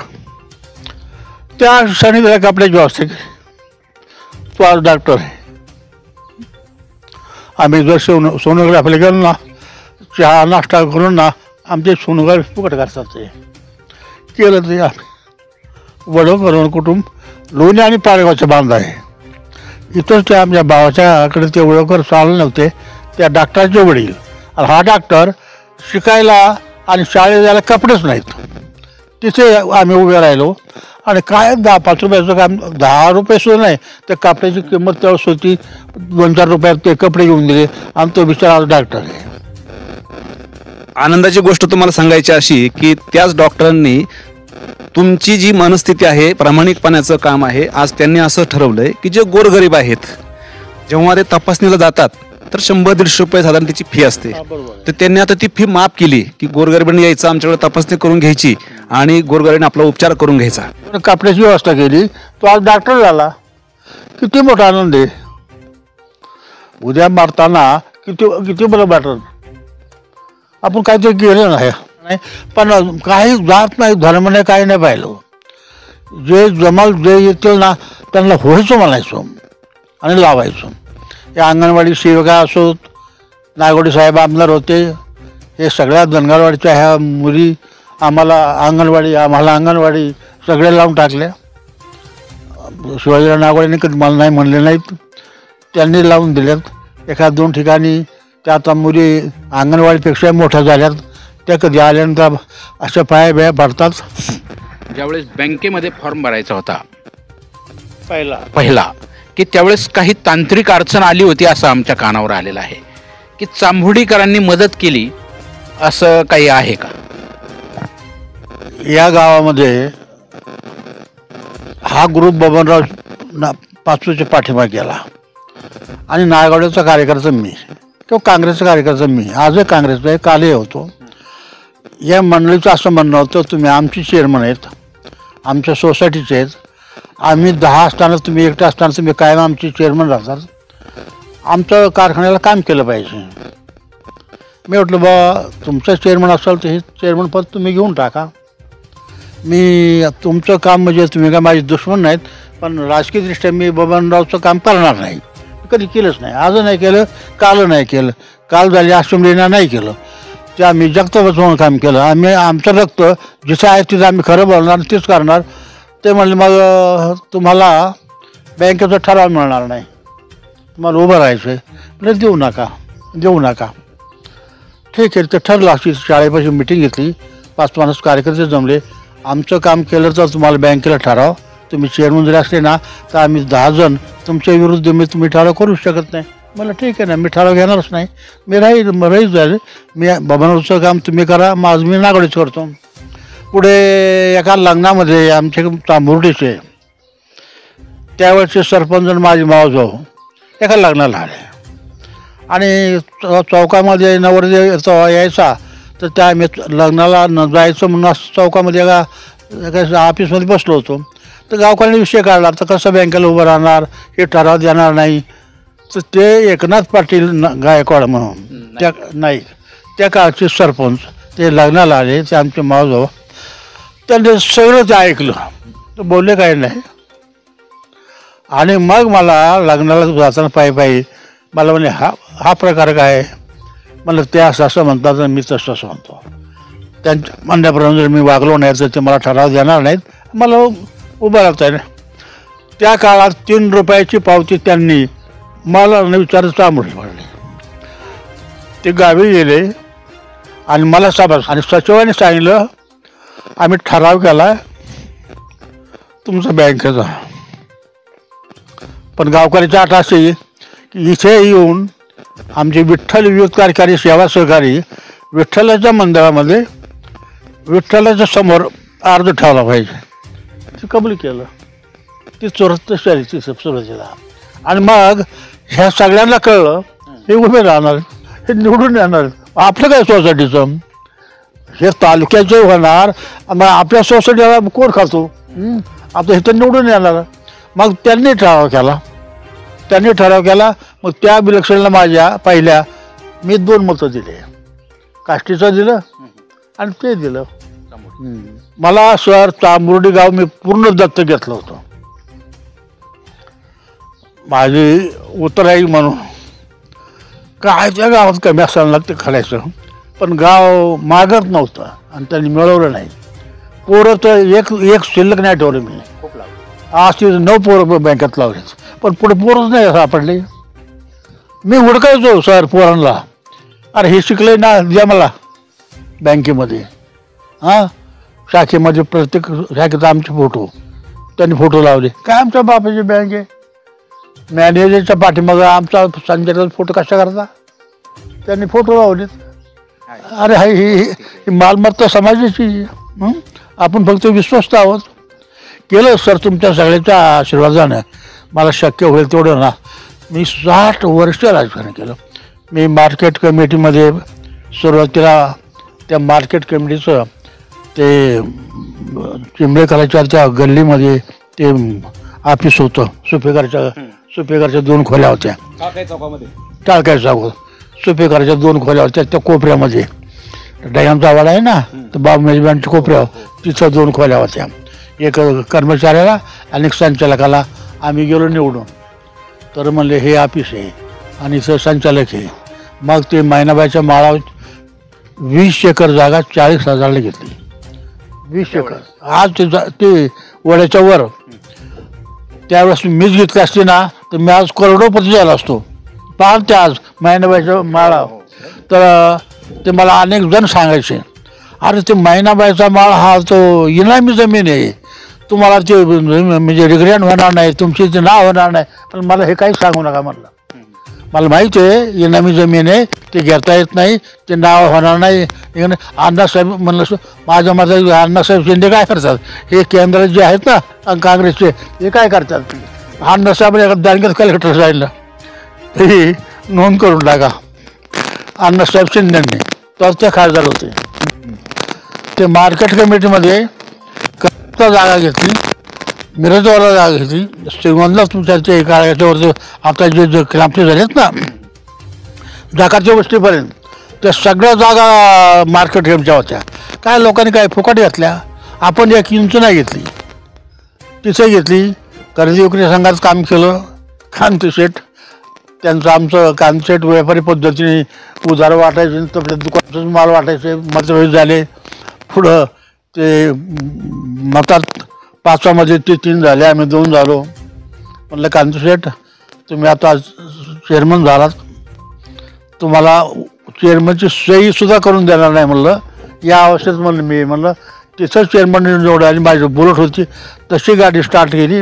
त्या क्षणी त्याला कपड्याची व्यवस्था केली. तो आज डॉक्टर आहे. आम्ही जर सोनोग्राफीला गेलो ना, चहा नाश्ता करून ना आमचे सोनोग्राफी फुकट करतात. ते केलं ते आम्ही वडवकर कुटुंब लोणी आणि पारगावचे बांध आहे. इथंच ते आमच्या भावाच्याकडे ते वडवकर चालले नव्हते, त्या डॉक्टरचे वडील. आणि हा डॉक्टर शिकायला आणि शाळेत जायला कपडेच नाहीत. तिथे आम्ही उभे राहिलो आणि काय 10-5 रुपयाचं काम, 10 रुपये सुद्धा नाही, त्या कपड्याची किंमत त्यावेळेस होती. 2-4 रुपयात ते कपडे घेऊन दिले आणि तो बिचारा डॉक्टर आहे. आनंदाची गोष्ट तुम्हाला सांगायची अशी की त्याच डॉक्टरांनी तुमची जी मनस्थिती आहे, प्रामाणिकपणाचं काम आहे, आज त्यांनी असं ठरवलंय की जे गोरगरीब आहेत जेव्हा ते तपासणीला जातात तर 100-150 रुपये साधारण त्याची फी असते. तर त्यांनी आता ती फी माफ केली की गोरगरिबांनी यायचं, आमच्याकडे तपासणी करून घ्यायची आणि गोरगरिबांनी आपला उपचार करून घ्यायचा. कपड्याची व्यवस्था केली. तो आज डॉक्टर झाला. किती मोठा आनंद आहे. उद्या मारताना किती बरं वाटत. आपण काहीतरी केलं नाही, पण काही जात नाही, धर्म नाही, काही नाही पाहिलं. जे जमाल जे येतील ना त्यांना व्हायचं म्हणायचो आणि लावायचो. या अंगणवाडी सेविका असोत, नागोडे साहेब आमदार होते, हे सगळ्या धनगरवाडीच्या ह्या मुली आम्हाला अंगणवाडी सगळे लावून टाकल्या. शिवाजीराव नागोडेने कधी मला नाही म्हणले नाहीत, त्यांनी लावून दिल्यात. 1-2 ठिकाणी त्या आता मुली अंगणवाडीपेक्षा मोठ्या झाल्यात. त्या कधी आल्यानंतर अशा पाया भरतात. ज्यावेळेस बँकेमध्ये फॉर्म भरायचा होता पहिला की त्यावेळेस काही तांत्रिक अडचण आली होती असं आमच्या कानावर आलेलं आहे की चांभोडीकरांनी मदत केली, असं काही आहे का? या गावामध्ये हा ग्रुप बबनराव पाचूच्या पाठीमागे गेला आणि नायगावड्याचा कार्यकर्ता मी किंवा काँग्रेसचा कार्यकर्ता मी, आजही काँग्रेसचा आहे, कालही होतो. या मंडळीचं असं म्हणणं होतं तुम्ही आमची चेअरमन आहेत, आमच्या सोसायटीचे आहेत, आम्ही 10 असताना तुम्ही एकटे असताना तुम्ही कायम आमची चेअरमन राहतात, आमचं कारखान्याला काम केलं पाहिजे. मी म्हटलं बा तुमचं चेअरमन असाल तर हे चेअरमन पद तुम्ही घेऊन टाका. मी तुमचं काम म्हणजे तुम्ही काय माझे दुश्मन नाहीत, पण राजकीयदृष्ट्या मी बबनरावचं काम करणार नाही, कधी केलंच नाही. आजही नाही केलं, काल नाही केलं, काल झाली असेंब्लीना नाही केलं. ते आम्ही जगतापच म्हणून काम केलं. आम्ही आमचं रक्त जिथं आहे तिथं आम्ही खरं बोलणार, तेच करणार. ते म्हणले मग तुम्हाला बँकेचा ठराव मिळणार नाही, तुम्हाला उभं राहायचं आहे. म्हणजे देऊ नका. ठीक आहे, ते ठरलं. अशी शाळेपाशी मिटिंग घेतली, 5-50 कार्यकर्ते जमले. आमचं काम केलं तर तुम्हाला बँकेला ठराव, तुम्ही चेअरमन जरी असले ना तर आम्ही 10 जण तुमच्या विरुद्ध तुम्ही ठराव करू शकत नाही. मला ठीक आहे ना, मी ठराव घेणारच नाही, मी राहील झाले. मी बबनरावचं काम तुम्ही करा, माझं मी नागोडेच करतो. पुढे एका लग्नामध्ये आमचे चांभोर्डीचे त्यावेळेचे सरपंच माझी मावजाऊ एका लग्नाला आले आणि चौकामध्ये नवरदेव यायचा तर त्या आम्ही लग्नाला जायचं म्हणून चौकामध्ये एका ऑफिसमध्ये बसलो होतो. तर गावकऱ्यांनी विषय काढला, तर कसं बँकेला उभं राहणार, हे ठराव देणार नाही. तर ते एकनाथ पाटील गायकवाड म्हणून त्या काळचे सरपंच ते लग्नाला आले, ते आमचे मावजाऊ, त्यांनी सगळं ते ऐकलं. तर बोलले काही नाही. आणि मग मला लग्नाला जाताना पायी मला म्हणे हा प्रकार काय म्हणलं ते असं म्हणतात मी तसं म्हणतो. त्यांच्या म्हणण्याप्रमाणे जर मी वागलो नाही तर ते मला ठराव देणार नाहीत, मला उभं राहता येईल. त्या काळात 3 रुपयाची पावती त्यांनी मला न विचारता तांबडी पडली. ते गावी गेले आणि मला आणि सचिवाने सांगितलं आम्ही ठराव केला तुमचा बँकेचा. पण गावकऱ्याची अट अशी की इथे येऊन आमचे विठ्ठल विवेक कार्यकारी सेवा सहकारी विठ्ठलाच्या मंदिरामध्ये विठ्ठलाच्या समोर अर्ज ठेवला पाहिजे. ते कबूल केलं. ती चोरत शाळेची सुरुवातीला. आणि मग ह्या सगळ्यांना कळलं हे उभे राहणार, हे निवडून येणार. आपलं काय सोसायटीचं हे तालुक्याचे होणार, मग आपल्या सोसायटीला कोण खातो आता हे तर निवडून येणार. मग त्यांनी ठराव केला. मग त्या इलेक्शनला माझ्या पहिल्या मी 2 मतं दिले. काष्टीचं दिलं आणि ते दिलं. मला सर तांबुर्डी गाव मी पूर्ण दत्तक घेतलं होतं. माझी उतराई म्हणून काय त्या गावात कमी असायला लागते खालायचं, पण गाव मागत नव्हतं आणि त्यांनी मिळवलं नाही. पोरं तर एक शिल्लक नाही ठेवलं मी. आज 9 पोरं बँकेत लावले, पण पुढे पोरच नाही सापडले. मी हुडकायचो सर पोरांना, अरे हे शिकले ना द्या मला बँकेमध्ये. शाखेमध्ये प्रत्येक शाखेत आमचे फोटो त्यांनी फोटो लावले. काय आमच्या बापाची बँक आहे, मॅनेजरच्या पाठीमागं आमचा संजयचा फोटो कशा करता त्यांनी फोटो लावलेत. अरे ही मालमत्ता समाजाची, आपण फक्त विश्वस्त आहोत. केलं सर तुमच्या सगळ्याच्या आशीर्वादानं मला शक्य होईल तेवढं ना. मी 60 वर्ष राजकारण केलं. मी मार्केट कमिटीमध्ये सुरुवातीला त्या मार्केट कमिटीचं ते चिंबळेकरांच्या त्या गल्लीमध्ये ते ऑफिस होतं. सुपेकरच्या 2 खोल्या होत्या. टाळकाय चौकात सुपेकरच्या 2 खोल्या होत्या. त्या कोपऱ्यामध्ये डॅमचा वाडा आहे ना, तर बाब मेजबानच्या कोपऱ्यावर तिथं 2 खोल्या होत्या. एक कर्मचाऱ्याला आणि संचालकाला. आम्ही गेलो निवडून, तर म्हणले हे ऑफिस आहे आणि इथं संचालक आहे. मग ते मैनाबाईच्या माळावर 20 एकर जागा 40,000ला घेतली. 20 एकर. आज ते वड्याच्या वर त्यावेळेस मीच घेतली असती ना तर मी आज करोडोपती झाला असतो. पाहते आज मैनाबाईच्या माळा. तर ते मला अनेक जण सांगायचे, अरे ते मैनाबाईचा माळ हा तो इनामी जमीन आहे, तुम्हाला ते म्हणजे रिग्रेंट होणार नाही, तुमची ते नाव होणार नाही. पण मला हे काही सांगू नका म्हणलं. मला माहिती आहे इनामी जमीन आहे, ते घेता येत नाही, ते नाव होणार नाही. अण्णासाहेब म्हणलं माझ्या मते अण्णासाहेब शिंदे काय करतात, हे केंद्रात जे आहेत ना काँग्रेसचे हे काय करतात. अण्णासाहेब एका बँकेत कलेक्टर सांगितलं हे नोंद करून टाका. अण्णासाहेब शिंदेंनी तर ते खासदार होते. ते मार्केट कमिटीमध्ये जागा घेतली, मिरजवाला जागा घेतली, श्रीगोंदा तुमच्या ते याच्यावरती आता जे क्रांती झालेत ना जाकाच्या वस्तीपर्यंत त्या सगळ्या जागा मार्केट कमिटीच्या होत्या. काय लोकांनी काय फुकट घेतल्या, आपण 1 इंच नाही घेतली. तिथे घेतली. खरेदी विक्री संघात काम केलं. कांती शेठ त्यांचं आमचं कांती शेठ व्यापारी पद्धतीने उधार वाटायचे, तर दुकानातून माल वाटायचे. मतभेद झाले. पुढं ते मतात 5मध्ये ते 3 झाले, आम्ही 2 झालो. म्हणलं कांती शेठ तुम्ही आता चेअरमन झालात, तुम्हाला चेअरमनची सही सुद्धा करून देणार नाही म्हणलं. या अवस्थेत म्हणलं मी म्हणलं तिथं चेअरमन निवड आणि माझी बुलेट होती तशी गाडी स्टार्ट केली.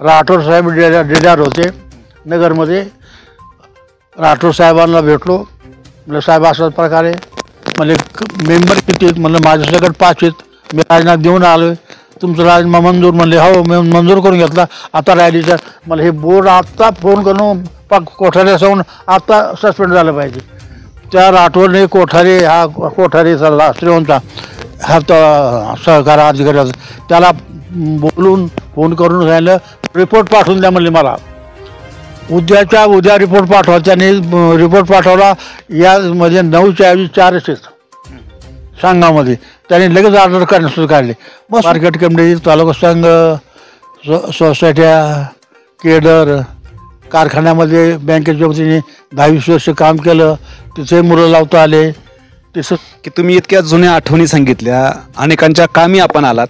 राठोड साहेब डिडार होते नगरमध्ये. राठोड साहेबांना भेटलो. म्हणलं साहेब अशाच प्रकारे म्हणजे मेंबर किती आहेत म्हणलं माझ्यासकट 5 आहेत, मी राजीनामा देऊन आलो आहे, तुमचं राजीनामा मंजूर म्हणले हो मी मंजूर करून घेतला. आता राहिलीचा मला हे बोर्ड आत्ता फोन करून कोठारी असं आत्ता सस्पेंड झालं पाहिजे. त्या राठोडने कोठारी चालला श्रीवंता हा सहकार अधिकारी होता, त्याला बोलून फोन करून सांगितलं रिपोर्ट पाठवून द्या म्हणले मला. उद्या रिपोर्ट पाठवा. त्याने रिपोर्ट पाठवला. यामध्ये 9च्या ऐवजी 4च आहेत संघामध्ये. त्याने लगेच ऑर्डर करण्यास काढले. मग मार्केट कमिटी, तालुका संघ, सोसायट्या केडर, कारखान्यामध्ये बँकेच्या वतीने 10-20 वर्ष काम केलं, तिथे मुलं लावता आले. तिथं की तुम्ही इतक्या जुन्या आठवणी सांगितल्या, अनेकांच्या कामी आपण आलात,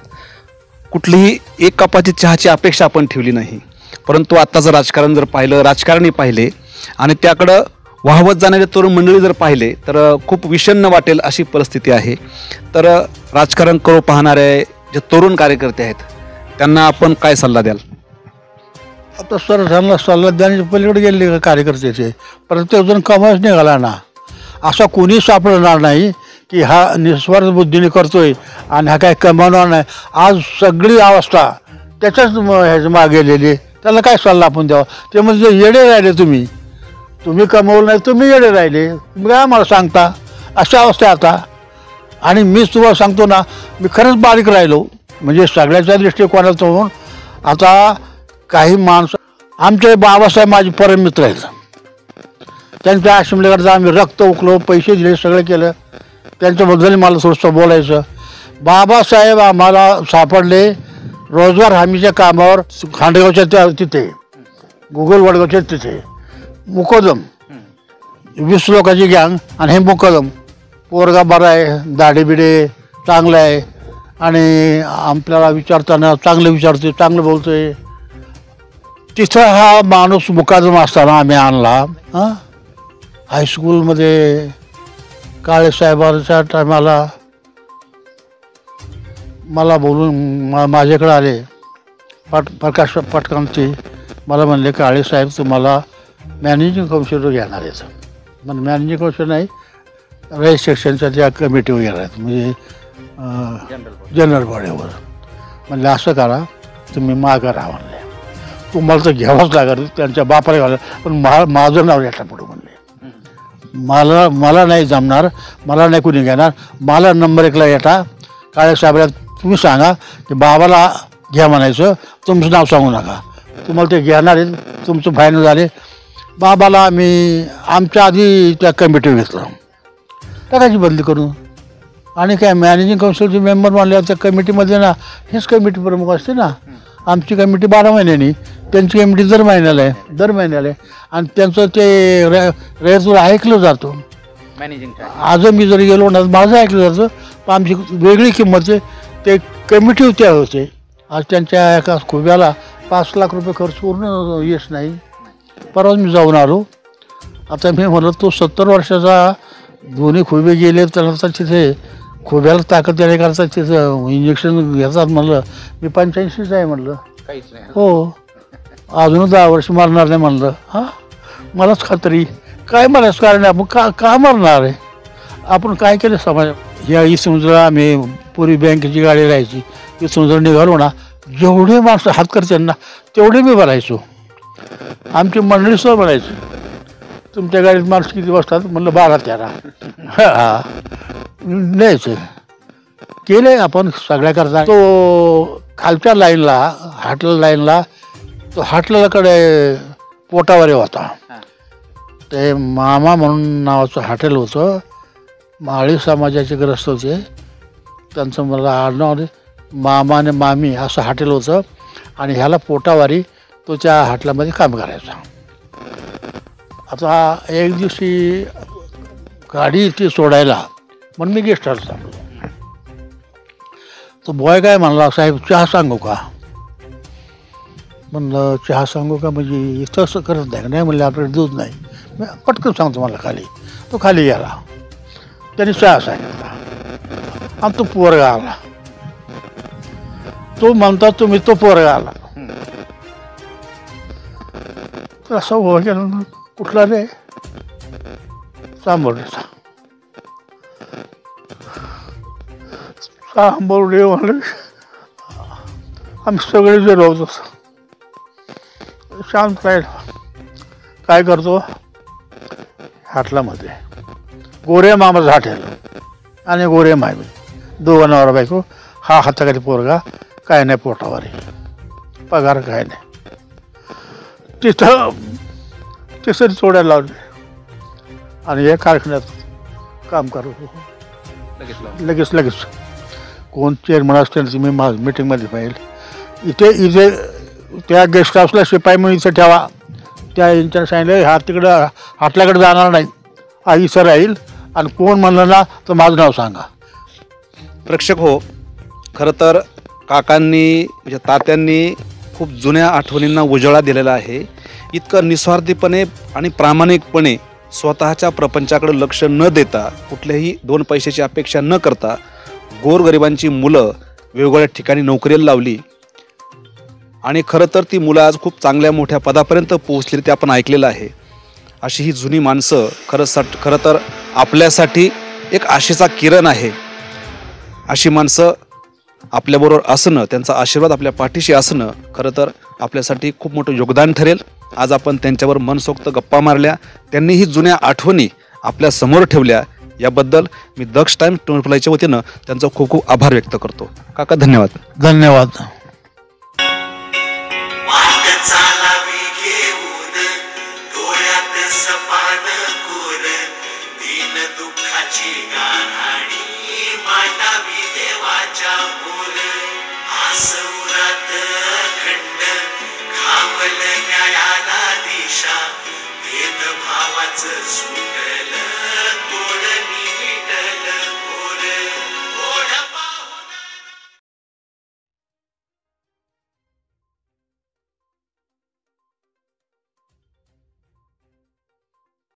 कुठलीही एक कपाची चहाची अपेक्षा आपण ठेवली नाही. परंतु आत्ताचं राजकारण जर पाहिलं, राजकारणी पाहिले आणि त्याकडं वाहवत जाणारे तरुण मंडळी जर पाहिले तर खूप विषण्ण वाटेल अशी परिस्थिती आहे. तर राजकारण करू पाहणारे जे तरुण कार्यकर्ते आहेत त्यांना आपण काय सल्ला द्याल? आता सर त्यांना सल्ला देण्याच्या पलीकडे गेले कार्यकर्ते ते, प्रत्येकजण कमाच निघाला ना. असा कोणी सापडणार नाही की हा निस्वार्थ बुद्धीने करतोय आणि हा काय कमावणार नाही. आज सगळी अवस्था त्याच्याच ह्याच्या मागे गेलेली. त्याला काय सल्ला आपण द्यावा? ते म्हणजे येडे राहिले तुम्ही कमवलं नाही, तुम्ही येडे राहिले, तुम्ही काय मला सांगता? अशा अवस्था आहे आता. आणि मीच तुम्हाला सांगतो ना, मी खरंच बारीक राहिलो म्हणजे सगळ्याच्या दृष्टिकोनातून. आता काही माणसं, आमचे बाबासाहेब माझे परम मित्र आहेत. त्यांच्या आश्रमलेकडे आम्ही रक्त उकलो, पैसे दिले, सगळं केलं. त्यांच्याबद्दल मला थोडंसं बोलायचं. बाबासाहेब आम्हाला सापडले रोजगार हमीच्या कामावर खांडेगावच्या तिथे, गुगल वडगावच्या तिथे. मुकोदम 20 लोकांची गँग आणि हे मुकोदम. पोरगा बरा आहे, दाढी-बिडे चांगलं आहे आणि आपल्याला विचारताना चांगलं विचारतोय, चांगलं बोलतोय. तिथं हा माणूस मुकादम असताना आम्ही आणला. हायस्कूलमध्ये काळेसाहेबांच्या टायमाला मला बोलून माझ्याकडे आले प्रकाश पटकांती. मला म्हणले, काळेसाहेब तुम्हाला मॅनेजिंग कौन्सिलर घेणार आहेत. म्हणजे मॅनेजिंग कौन्सिलर नाही, रजिस्ट्रेशनच्या त्या कमिटी वगैरे आहेत, म्हणजे जनरल बॉडीवर. म्हणले असं करा, तुम्ही मागं राहा. म्हणले तुम्हाला तर घ्यावंच लागेल. त्यांच्या बापाला घाला, पण माझं नाव याच्या पुढे म्हणले. मला नाही जमणार, मला नाही कुणी घेणार. मला नंबर 1ला येता. काळेसाहेबला तुम्ही सांगा की बाबाला घ्या म्हणायचं, तुमचं नाव सांगू नका. तुम्हाला ते घेणार आहे, तुमचं फायनल झाले. बाबाला आम्ही आमच्या आधी त्या कमिटीवर घेतलं, टाकायची बदली करून. आणि काय मॅनेजिंग कौन्सिलचे मेंबर म्हणल्यावर त्या कमिटीमध्ये ना हेच कमिटी प्रमुख असते ना. आमची कमिटी 12 महिन्यांनी, त्यांची कमिटी दर महिन्याला आहे. आणि त्यांचं ते रयतवर ऐकलं जातं. आज मी जरी गेलो ना माझं ऐकलं जातं, पण आमची वेगळी किंमत आहे. ते कमिटी होते. आज त्यांच्या एका खुब्याला 5 लाख रुपये खर्च पूर्ण यश नाही. परवा मी जाऊन आलो. आता मी म्हणत तो 70 वर्षाचा, दोन्ही खुबे गेले, त्यानंतर तिथे खुब्याला ताकद देण्याकरता तिथं इंजेक्शन घेतात. म्हणलं मी 85च आहे म्हणलं. हो, अजून 10 वर्ष मारणार नाही म्हणलं. मलाच खात्री काय मारायचं कारण आहे. आपण का मारणार आहे? आपण काय केलं समाज? या इसमुद्रा आम्ही पूर्वी बँकेची गाडी राहायची, इसमुद्रा निघालो ना, जेवढे माणसं हात करते ना तेवढे मी भरायचो. आमची मंडळी सुद्धा म्हणायची, तुमच्या गाडीत माणसं किती बसतात? म्हणलं 12-13. न्यायचं केलं आपण सगळ्याकरता. तो खालच्या लाईनला, हाटला लाईनला, तो हाटलाकडे पोटावर होता. ते मामा म्हणून नावाचं हॉटेल होतं. माळी समाजाचे ग्रस्त होते. त्यांचं मला आडनाव मामा आणि मामी असं हॉटेल होतं. आणि ह्याला पोटावारी तो त्या हॉटेलमध्ये काम करायचा. आता एक दिवशी गाडी ती सोडायला म्हणून मी गेस्ट हाऊस थांबलो. तो बॉय काय म्हणला, साहेब चहा सांगू का? म्हणलं चहा सांगू का म्हणजे इथं असं करत नाही म्हणलं, आपल्याकडे दूध नाही. मी पटकन सांगतो मला खाली. तो खाली गेला, त्यांनी चहा सांगितला आणि तो पोरगा आला. तो म्हणतात तुम्ही तो पोरगा आला. तर असं उभा केला, कुठला रे? चांबोर्डीचा. चांबोर्डी म्हणलं आम्ही सगळे जे राहतो. शांत राहिला. काय करतो? हाटलामध्ये गोरे मामाचं हॉटेल आणि गोरे मामी, दोघं नवरा बायको. हा हाताखाली पोरगा, काय नाही पोटावर, पगार काय नाही. तिथं तिसरी चोड्या लावली आणि या कारखान्यात काम करत होतो. लगेच कोण चेअरमन असते ना, मी मीटिंगमध्ये पाहिजे. इथे त्या गेस्ट हाऊसला शिपाई म्हणून इथं ठेवा. त्या यांच्यानं सांगितलं हा तिकडं हातल्याकडे जाणार नाही, हा इथं राहील आणि कोण म्हणलं ना तर माझं नाव सांगा. प्रेक्षक हो, खरं तर काकांनी म्हणजे तात्यांनी खूप जुन्या आठवणींना उजाळा दिलेला आहे. इतकं निस्वार्थीपणे आणि प्रामाणिकपणे स्वतःच्या प्रपंचाकडे लक्ष न देता, कुठल्याही 2 पैशाची अपेक्षा न करता गोरगरिबांची मुलं वेगवेगळ्या ठिकाणी नोकरीला लावली आणि खरं तर ती मुलं आज खूप चांगल्या मोठ्या पदापर्यंत पोहोचली ते आपण ऐकलेलं आहे. अशी ही जुनी माणसं खरं तर आपल्यासाठी एक आशेचा किरण आहे. अशी माणसं आपल्याबरोबर असणं, त्यांचा आशीर्वाद आपल्या पाठीशी असणं खरं तर आपल्यासाठी खूप मोठं योगदान ठरेल. आज आपण त्यांच्यावर मनसोक्त गप्पा मारल्या, त्यांनी ही जुन्या आठवणी आपल्या समोर ठेवल्या, याबद्दल मी दक्ष टाइम्स 24च्या वतीनं त्यांचा खूप खूप आभार व्यक्त करतो. काका धन्यवाद. धन्यवाद. भेदभावाचं